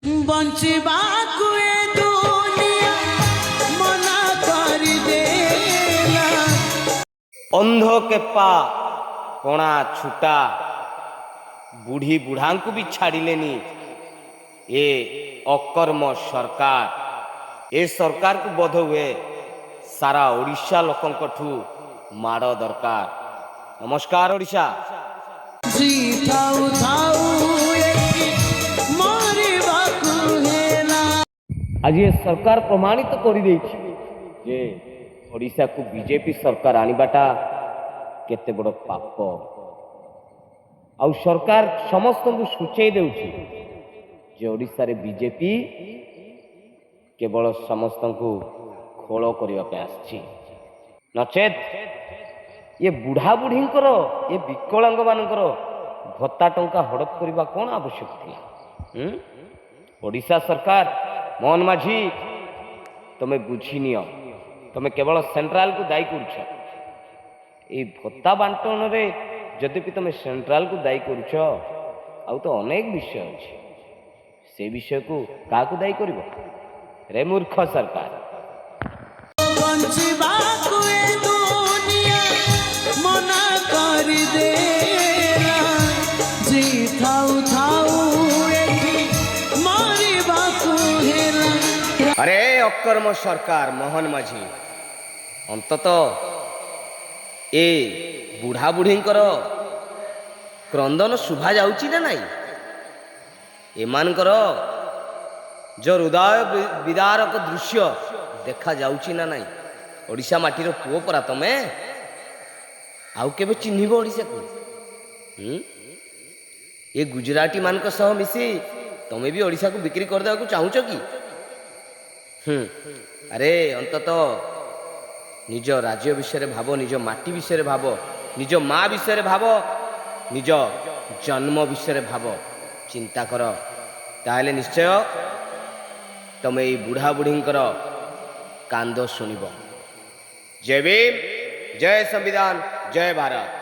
ବଞ୍ଚିବାକୁ ଏ ଦୁନିଆ ମନା କରିଦେଲା। ଅନ୍ଧ କେପା କଣା ଛୁଟା ବୁଢ଼ୀ ବୁଢ଼ାଙ୍କୁ ବି ଛାଡ଼ିଲେନି ଏ ଅକର୍ମ ସରକାର। ଏ ସରକାରକୁ ବୋଧ ହୁଏ ସାରା ଓଡ଼ିଶା ଲୋକଙ୍କଠୁ ମାଡ଼ ଦରକାର। ନମସ୍କାର ଓଡ଼ିଶା। ଥାଉ ଥାଉ ଏଠି ମରିବାକୁ ହେଲା। ଆଜି ଏ ସରକାର ପ୍ରମାଣିତ କରିଦେଇଛି ଯେ ଓଡ଼ିଶାକୁ ବିଜେପି ସରକାର ଆଣିବାଟା କେତେ ବଡ଼ ପାପ। ଆଉ ସରକାର ସମସ୍ତଙ୍କୁ ସୂଚେଇ ଦେଉଛି ଯେ ଓଡ଼ିଶାରେ ବିଜେପି କେବଳ ସମସ୍ତଙ୍କୁ ଖୋଳ କରିବା ପାଇଁ ଆସିଛି, ନଚେତ୍ ଏ ବୁଢ଼ା ବୁଢ଼ୀଙ୍କର ଏ ବିକଳାଙ୍ଗ ମାନଙ୍କର ଭତ୍ତା ଟଙ୍କା ହଡ଼ପ କରିବା କ'ଣ ଆବଶ୍ୟକ ଥିଲା? ଓଡ଼ିଶା ସରକାର, ମୋହନ ମାଝୀ, ତମେ ବୁଝିନିଅ, ତମେ କେବଳ ସେଣ୍ଟ୍ରାଲକୁ ଦାୟୀ କରୁଛ। এই ଭତ୍ତା ବାଣ୍ଟନରେ ଯଦି ବି ତମେ ସେଣ୍ଟ୍ରାଲକୁ ଦାୟୀ କରୁଛ, ଆଉ ତ ଅନେକ ବିଷୟ ଅଛି। ସେ ବିଷୟକୁ କାହାକୁ ଦାୟୀ କରିବ? ରେ ମୂର୍ଖ ସରକାର। ବଞ୍ଚିବାକୁ ଏ ଦୁନିଆ ମନା କରିଦେଲା। ଥାଉ ଥାଉ ଏଠି ମରିବାକୁ ହେଲା। ଆରେ ଅକର୍ମ ସରକାର ମୋହନ ମାଝୀ, ଅନ୍ତତଃ ଏ ବୁଢ଼ା ବୁଢ଼ୀଙ୍କର କ୍ରନ୍ଦନ ଶୁଭା ଯାଉଛି ନା ନାଇଁ? ଏମାନଙ୍କର ଯେଉଁ ହୃଦୟ ବିଦାରକ ଦୃଶ୍ୟ ଦେଖାଯାଉଛି ନା ନାଇଁ? ଓଡ଼ିଶା ମାଟିର ପୁଅ ପରା ତମେ। ଆଉ କେବେ ଚିହ୍ନିବ ଓଡ଼ିଶାକୁ? ଏ ଗୁଜୁରାଟୀ ମାନଙ୍କ ସହ ମିଶି ତମେ ବି ଓଡ଼ିଶାକୁ ବିକ୍ରି କରିଦେବାକୁ ଚାହୁଁଛ କି? ଆରେ ଅନ୍ତତଃ ନିଜ ରାଜ୍ୟ ବିଷୟରେ ଭାବ, ନିଜ ମାଟି ବିଷୟରେ ଭାବ, ନିଜ ମା ବିଷୟରେ ଭାବ, ନିଜ ଜନ୍ମ ବିଷୟରେ ଭାବ, ଚିନ୍ତା କର। ତାହେଲେ ନିଶ୍ଚୟ ତମେ ଏଇ ବୁଢ଼ା ବୁଢ଼ୀଙ୍କର କାନ୍ଦ ଶୁଣିବ। ଜୟ ଭୀମ, ଜୟ ସମ୍ବିଧାନ, ଜୟ ଭାରତ।